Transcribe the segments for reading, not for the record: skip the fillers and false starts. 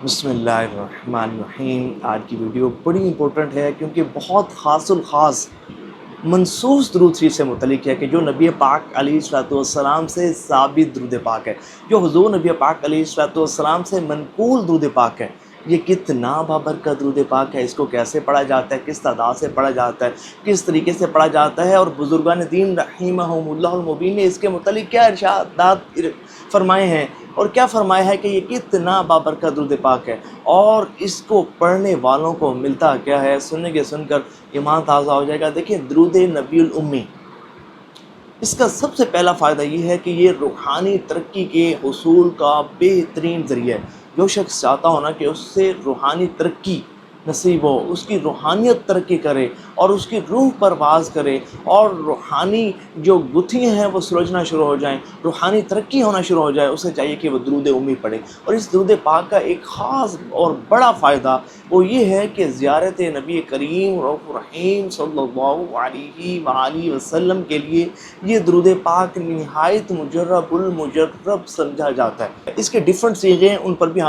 بسم اللہ الرحمن الرحیم۔ آج کی ویڈیو بڑی امپورٹنٹ ہے کیونکہ بہت خاص الخاص منصوص درود شریف سے متعلق ہے کہ جو نبی پاک علیہ الصلوۃ والسلام سے ثابت درود پاک ہے، جو حضور نبی پاک علیہ الصلوۃ والسلام سے منقول درود پاک ہے۔ یہ کتنا بابرکت درود پاک ہے، اس کو کیسے پڑھا جاتا ہے، کس تعداد سے پڑھا جاتا ہے، کس طریقے سے پڑھا جاتا ہے، اور بزرگان دین رحمہم اللہ المبین نے اس کے متعلق کیا ارشادات فرمائے ہیں اور کیا فرمایا ہے کہ یہ کتنا بابرکت درود پاک ہے، اور اس کو پڑھنے والوں کو ملتا کیا ہے، سننے کے سن کر ایمان تازہ ہو جائے گا۔ دیکھیں، درود نبی الامی، اس کا سب سے پہلا فائدہ یہ ہے کہ یہ روحانی ترقی کے حصول کا بہترین ذریعہ ہے۔ جو شخص چاہتا ہو نا کہ اس سے روحانی ترقی نصیب ہو، اس کی روحانیت ترقی کرے اور اس کی روح پرواز کرے اور روحانی جو گتھیاں ہیں وہ سلجھنا شروع ہو جائیں، روحانی ترقی ہونا شروع ہو جائے، اسے چاہیے کہ وہ درود امی پڑھے۔ اور اس درود پاک کا ایک خاص اور بڑا فائدہ وہ یہ ہے کہ زیارت نبی کریم رؤوف الرحیم صلی اللہ علیہ وآلہ وسلم کے لیے یہ درود پاک نہایت مجرب المجرب سمجھا جاتا ہے۔ اس کے ڈیفرنٹ صیغے ہیں، ان پر بھی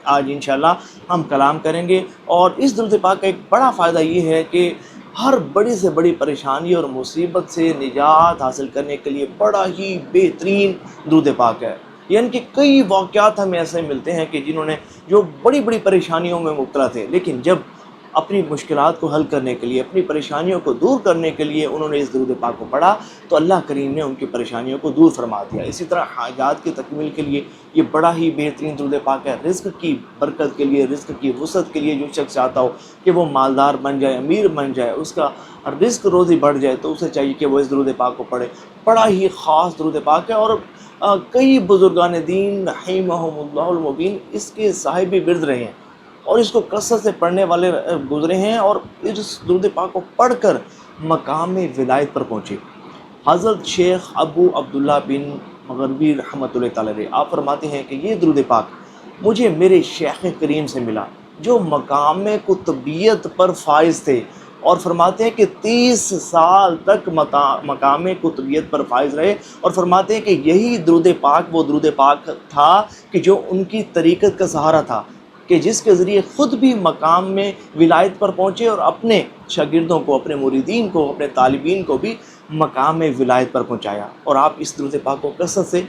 آج انشاءاللہ ہم کلام کریں گے۔ اور اس درود پاک کا ایک بڑا فائدہ یہ ہے کہ ہر بڑی سے بڑی پریشانی اور مصیبت سے نجات حاصل کرنے کے لیے بڑا ہی بہترین درود پاک ہے۔ یعنی کہ کئی واقعات ہمیں ایسے ملتے ہیں کہ جنہوں نے جو بڑی بڑی پریشانیوں میں مبتلا تھے، لیکن جب اپنی مشکلات کو حل کرنے کے لیے، اپنی پریشانیوں کو دور کرنے کے لیے انہوں نے اس درود پاک کو پڑھا تو اللہ کریم نے ان کی پریشانیوں کو دور فرما دیا۔ اسی طرح حاجات کی تکمیل کے لیے یہ بڑا ہی بہترین درود پاک ہے۔ رزق کی برکت کے لیے، رزق کی وسعت کے لیے، جو شخص چاہتا ہو کہ وہ مالدار بن جائے، امیر بن جائے، اس کا رزق روزی بڑھ جائے، تو اسے چاہیے کہ وہ اس درود پاک کو پڑھے۔ بڑا ہی خاص درود پاک ہے، اور کئی بزرگان دین رحمہم اللہ المبین اس کے صاحب ورد رہے ہیں اور اس کو کثرت سے پڑھنے والے گزرے ہیں، اور اس درود پاک کو پڑھ کر مقام ولایت پر پہنچے۔ حضرت شیخ ابو عبداللہ بن مغربی رحمۃ اللہ تعالی علیہ آپ فرماتے ہیں کہ یہ درود پاک مجھے میرے شیخ کریم سے ملا جو مقام قطبیت پر فائز تھے، اور فرماتے ہیں کہ 30 سال تک مقام قطبیت پر فائز رہے، اور فرماتے ہیں کہ یہی درود پاک وہ درود پاک تھا کہ جو ان کی طریقت کا سہارا تھا، کہ جس کے ذریعے خود بھی مقام میں ولایت پر پہنچے اور اپنے شاگردوں کو، اپنے مریدین کو، اپنے طالبین کو بھی مقام ولایت پر پہنچایا۔ اور آپ اس درود پاک کو کثرت سے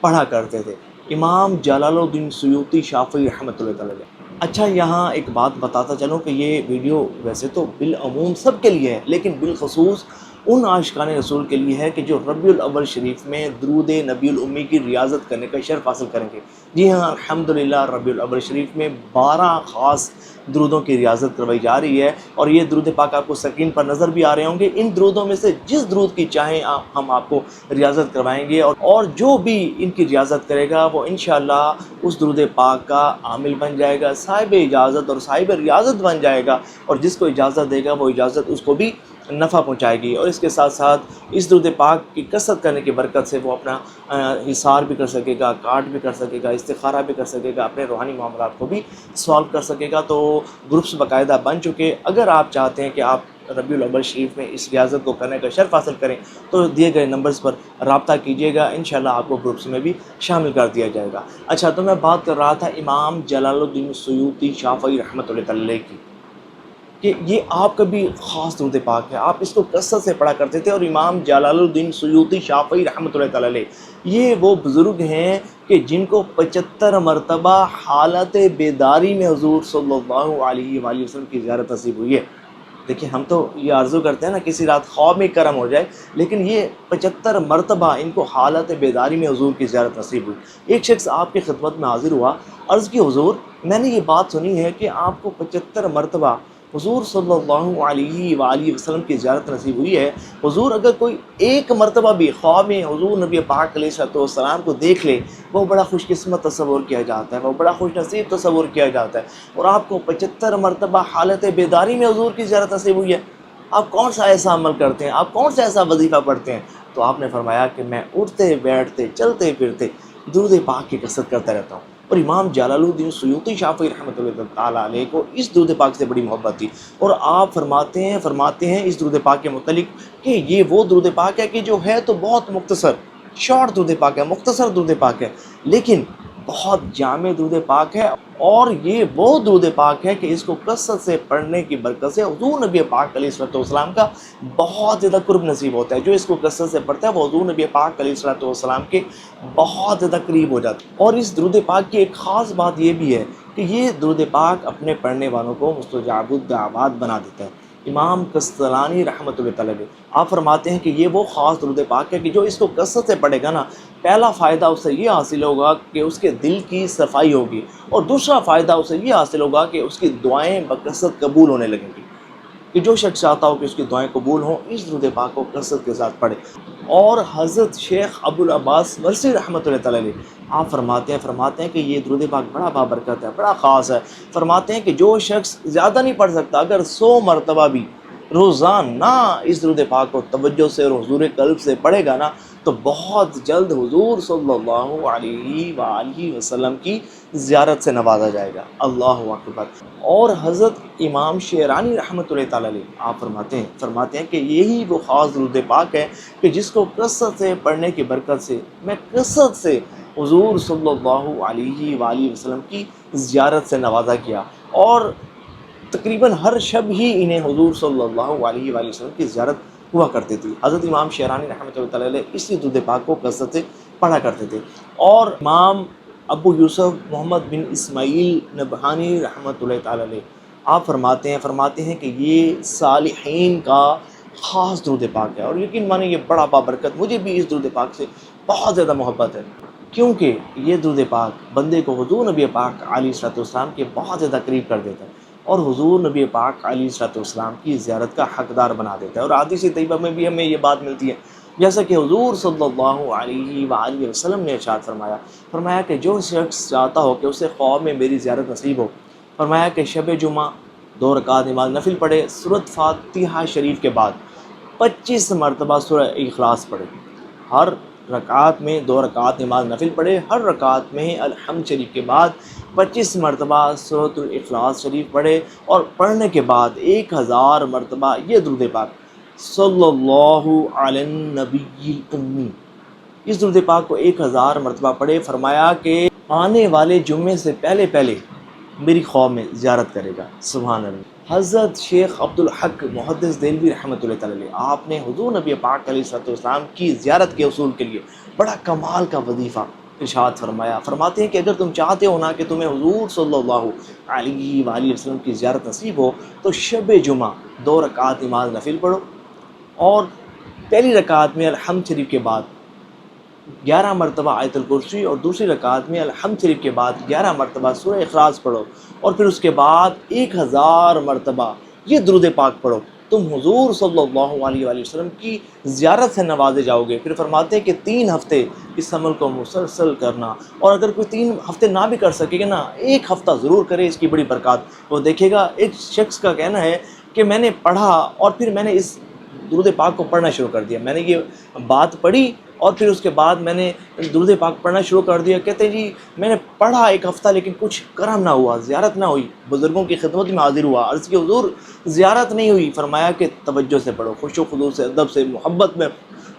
پڑھا کرتے تھے۔ امام جلال الدین سیوطی شافعی رحمۃ اللہ علیہ۔ اچھا، یہاں ایک بات بتاتا چلوں کہ یہ ویڈیو ویسے تو بالعموم سب کے لیے ہے، لیکن بالخصوص ان عاشقان رسول کے لیے ہے کہ جو ربیع الاول شریف میں درود نبی الامی کی ریاضت کرنے کا شرف حاصل کریں گے۔ جی ہاں، الحمدللہ ربیع الاول شریف میں 12 خاص درودوں کی ریاضت کروائی جا رہی ہے، اور یہ درود پاک آپ کو سکرین پر نظر بھی آ رہے ہوں گے۔ ان درودوں میں سے جس درود کی چاہیں ہم آپ کو ریاضت کروائیں گے، اور جو بھی ان کی ریاضت کرے گا وہ انشاءاللہ اس درود پاک کا عامل بن جائے گا، صاحب اجازت اور صاحب ریاضت بن جائے گا، اور جس کو اجازت دے گا وہ اجازت اس کو بھی نفع پہنچائے گی۔ اور اس کے ساتھ ساتھ اس درود پاک کی کثرت کرنے کی برکت سے وہ اپنا حصار بھی کر سکے گا، کاٹ بھی کر سکے گا، استخارہ بھی کر سکے گا، اپنے روحانی معاملات کو بھی سالو کر سکے گا۔ تو گروپس باقاعدہ بن چکے۔ اگر آپ چاہتے ہیں کہ آپ ربیع الاول شریف میں اس ریاضت کو کرنے کا شرف حاصل کریں تو دیے گئے نمبرز پر رابطہ کیجیے گا، انشاءاللہ آپ کو گروپس میں بھی شامل کر دیا جائے گا۔ اچھا، تو میں بات کر رہا تھا امام جلال الدین سیوطی شافعی رحمۃ اللہ علیہ کی، کہ یہ آپ کا بھی خاص درود پاک ہے، آپ اس کو کثرت سے پڑھا کرتے تھے۔ اور امام جلال الدین سیوطی شافعی رحمۃ اللہ علیہ یہ وہ بزرگ ہیں کہ جن کو 75 مرتبہ حالت بیداری میں حضور صلی اللہ علیہ وآلہ وسلم کی زیارت نصیب ہوئی ہے۔ دیکھیں، ہم تو یہ آرزو کرتے ہیں نا کسی رات خواب میں کرم ہو جائے، لیکن یہ 75 مرتبہ ان کو حالت بیداری میں حضور کی زیارت نصیب ہوئی۔ ایک شخص آپ کی خدمت میں حاضر ہوا، عرض کی حضور میں نے یہ بات سنی ہے کہ آپ کو 75 مرتبہ حضور صلی اللہ علیہ وآلہ وسلم کی زیارت نصیب ہوئی ہے۔ حضور اگر کوئی ایک مرتبہ بھی خواب میں حضور نبی پاک علیہ السلام کو دیکھ لے، وہ بڑا خوش قسمت تصور کیا جاتا ہے، وہ بڑا خوش نصیب تصور کیا جاتا ہے۔ اور آپ کو 75 مرتبہ حالت بیداری میں حضور کی زیارت نصیب ہوئی ہے، آپ کون سا ایسا عمل کرتے ہیں، آپ کون سا ایسا وظیفہ پڑھتے ہیں؟ تو آپ نے فرمایا کہ میں اٹھتے بیٹھتے چلتے پھرتے درود پاک کی کثرت کرتا رہتا ہوں۔ اور امام جلال الدین سیوطی شافعی رحمۃ اللہ تعالیٰ علیہ کو اس درود پاک سے بڑی محبت تھی، اور آپ فرماتے ہیں اس درود پاک کے متعلق کہ یہ وہ درود پاک ہے کہ جو ہے تو بہت مختصر، شارٹ درود پاک ہے، مختصر درود پاک ہے، لیکن بہت جامع درود پاک ہے، اور یہ وہ درود پاک ہے کہ اس کو کثرت سے پڑھنے کی برکت سے حضور نبی پاک علیہ الصلوۃ والسلام کا بہت زیادہ قرب نصیب ہوتا ہے۔ جو اس کو کثرت سے پڑھتا ہے وہ حضور نبی پاک علیہ الصلوۃ والسلام کے بہت زیادہ قریب ہو جاتا ہے۔ اور اس درود پاک کی ایک خاص بات یہ بھی ہے کہ یہ درود پاک اپنے پڑھنے والوں کو مستجاب الدعوات بنا دیتا ہے۔ امام قسطلانی رحمۃ اللہ علیہ آپ فرماتے ہیں کہ یہ وہ خاص درود پاک ہے کہ جو اس کو کثرت سے پڑھے گا نا، پہلا فائدہ اسے یہ حاصل ہوگا کہ اس کے دل کی صفائی ہوگی، اور دوسرا فائدہ اسے یہ حاصل ہوگا کہ اس کی دعائیں بکثرت قبول ہونے لگیں گی۔ کہ جو شخص چاہتا ہو کہ اس کی دعائیں قبول ہوں، اس درود پاک کو کثرت کے ساتھ پڑھے۔ اور حضرت شیخ ابو العباس مرسی رحمۃ اللہ علیہ آپ فرماتے ہیں کہ یہ درود پاک بڑا بابرکت ہے، بڑا خاص ہے۔ فرماتے ہیں کہ جو شخص زیادہ نہیں پڑھ سکتا، اگر 100 مرتبہ بھی روزانہ اس درود پاک کو توجہ سے اور حضور قلب سے پڑھے گا نا، تو بہت جلد حضور صلی اللہ علیہ وآلہ وسلم کی زیارت سے نوازا جائے گا۔ اللہ اکبر۔ اور حضرت امام شیرانی رحمۃ اللہ تعالی علیہ آپ فرماتے ہیں کہ یہی وہ خاص درود پاک ہے کہ جس کو کثرت سے پڑھنے کی برکت سے میں کثرت سے حضور صلی اللہ علیہ وآلہ وسلم کی زیارت سے نوازا کیا، اور تقریباً ہر شب ہی انہیں حضور صلی اللہ علیہ وآلہ وسلم کی زیارت ہوا کرتی تھی۔ حضرت امام شیرانی رحمۃ اللہ علیہ اسی درود پاک کو کثرت سے پڑھا کرتے تھے۔ اور امام ابو یوسف محمد بن اسماعیل نبہانی رحمۃ اللہ تعالی علیہ آپ فرماتے ہیں کہ یہ صالحین کا خاص درود پاک ہے، اور یقین مانیں یہ بڑا بابرکت، مجھے بھی اس درود پاک سے بہت زیادہ محبت ہے، کیونکہ یہ درود پاک بندے کو حضور نبی پاک علیہ الصلوۃ والسلام کے بہت زیادہ قریب کر دیتا ہے، اور حضور نبی پاک علیہ الصلوۃ والسلام کی زیارت کا حقدار بنا دیتا ہے۔ اور حدیث طیبہ میں بھی ہمیں یہ بات ملتی ہے، جیسا کہ حضور صلی اللہ علیہ وآلہ وسلم نے ارشاد فرمایا کہ جو شخص چاہتا ہو کہ اسے خواب میں میری زیارت نصیب ہو، فرمایا کہ شب جمعہ 2 رکعت نماز نفل پڑھے، سورۃ فاتحہ شریف کے بعد 25 مرتبہ سورہ اخلاص پڑھے، ہر رکعت میں 2 رکعت نماز نفل پڑھے، ہر رکعت میں الحمد شریف کے بعد 25 مرتبہ سورۃ الاخلاص شریف پڑھے، اور پڑھنے کے بعد 1000 مرتبہ یہ درود پاک صلی اللہ علی النبی الامی، اس درود پاک کو 1000 مرتبہ پڑھے۔ فرمایا کہ آنے والے جمعے سے پہلے میری خواب میں زیارت کرے گا۔ سبحان اللہ۔ حضرت شیخ عبدالحق محدث دہلوی رحمۃ اللہ تعالی علیہ آپ نے حضور نبی پاک علیہ الصلوۃ والسلام کی زیارت کے حصول کے لیے بڑا کمال کا وظیفہ ارشاد فرماتے ہیں کہ اگر تم چاہتے ہو نا کہ تمہیں حضور صلی اللہ علیہ وآلہ وسلم کی زیارت نصیب ہو، تو شب جمعہ 2 رکعت نماز نفل پڑھو، اور پہلی رکعت میں الحمد شریف کے بعد 11 مرتبہ آیت الکرسی، اور دوسری رکعت میں الحمد شریف کے بعد 11 مرتبہ سورہ اخلاص پڑھو، اور پھر اس کے بعد 1000 مرتبہ یہ درود پاک پڑھو، تم حضور صلی اللہ علیہ وآلہ وسلم کی زیارت سے نوازے جاؤ گے۔ پھر فرماتے ہیں کہ 3 ہفتے اس عمل کو مسلسل کرنا، اور اگر کوئی 3 ہفتے نہ بھی کر سکے گا نا، 1 ہفتہ ضرور کرے، اس کی بڑی برکات وہ دیکھے گا۔ ایک شخص کا کہنا ہے کہ میں نے پڑھا، اور پھر میں نے اس درود پاک کو پڑھنا شروع کر دیا، میں نے یہ بات پڑھی اور پھر اس کے بعد میں نے درود پاک پڑھنا شروع کر دیا۔ کہتے ہیں جی میں نے پڑھا 1 ہفتہ، لیکن کچھ کرم نہ ہوا، زیارت نہ ہوئی، بزرگوں کی خدمت میں حاضر ہوا، عرض کی حضور زیارت نہیں ہوئی۔ فرمایا کہ توجہ سے پڑھو، خوش و خضوع سے، ادب سے،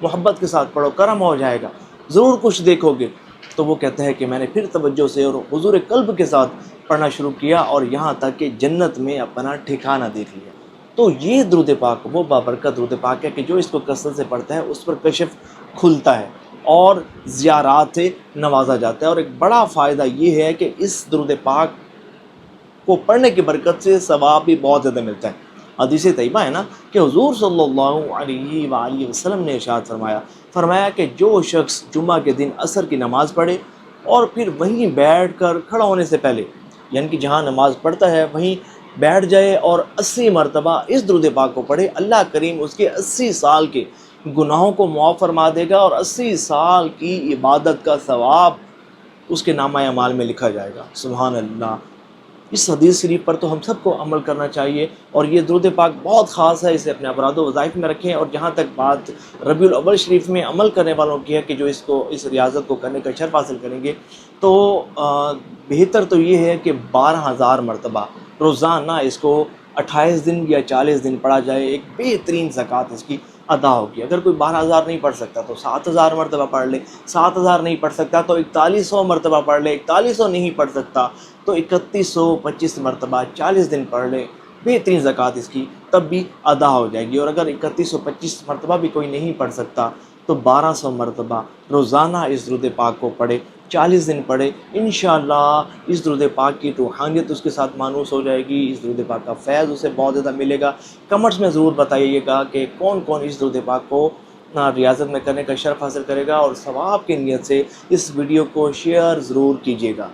محبت کے ساتھ پڑھو، کرم ہو جائے گا، ضرور کچھ دیکھو گے۔ تو وہ کہتا ہے کہ میں نے پھر توجہ سے اور حضور قلب کے ساتھ پڑھنا شروع کیا، اور یہاں تک کہ جنت میں اپنا ٹھکانہ دیکھ لیا۔ تو یہ درود پاک وہ بابرکت درود پاک ہے کہ جو اس کو کثرت سے پڑھتا ہے اس پر کشف کھلتا ہے اور زیارات سے نوازا جاتا ہے۔ اور ایک بڑا فائدہ یہ ہے کہ اس درود پاک کو پڑھنے کی برکت سے ثواب بھی بہت زیادہ ملتا ہے۔ حدیث طیبہ ہے نا کہ حضور صلی اللہ علیہ وآلہ وسلم نے ارشاد فرمایا کہ جو شخص جمعہ کے دن عصر کی نماز پڑھے اور پھر وہیں بیٹھ کر کھڑا ہونے سے پہلے، یعنی کہ جہاں نماز پڑھتا ہے وہیں بیٹھ جائے اور 80 مرتبہ اس درود پاک کو پڑھے، اللہ کریم اس کے 80 سال کے گناہوں کو معاف فرما دے گا، اور 80 سال کی عبادت کا ثواب اس کے نامہ اعمال میں لکھا جائے گا۔ سبحان اللہ۔ اس حدیث شریف پر تو ہم سب کو عمل کرنا چاہیے، اور یہ درود پاک بہت خاص ہے، اسے اپنے افراد و وظائف میں رکھیں۔ اور جہاں تک بات ربیع الاول شریف میں عمل کرنے والوں کی ہے کہ جو اس ریاضت کو کرنے کا شرف حاصل کریں گے، تو بہتر تو یہ ہے کہ 12000 مرتبہ روزانہ اس کو 28 دن یا 40 دن پڑھا جائے، ایک بہترین زکوٰۃ اس کی ادا ہوگی۔ اگر کوئی 12,000 نہیں پڑھ سکتا تو 7,000 مرتبہ پڑھ لے، 7,000 نہیں پڑھ سکتا تو 4100 مرتبہ پڑھ لے، 4100 نہیں پڑھ سکتا تو 3125 مرتبہ 40 دن پڑھ لے، بہترین زکوٰۃ اس کی تب بھی ادا ہو جائے گی۔ اور اگر 3125 مرتبہ بھی کوئی نہیں پڑھ سکتا تو 1200 مرتبہ روزانہ اس درود پاک کو پڑھے، 40 دن پڑھے، انشاءاللہ اس درود پاک کی روحانیت اس کے ساتھ مانوس ہو جائے گی، اس درود پاک کا فیض اسے بہت زیادہ ملے گا۔ کمنٹس میں ضرور بتائیے گا کہ کون کون اس درود پاک کو ریاضت میں کرنے کا شرف حاصل کرے گا، اور ثواب کی نیت سے اس ویڈیو کو شیئر ضرور کیجیے گا۔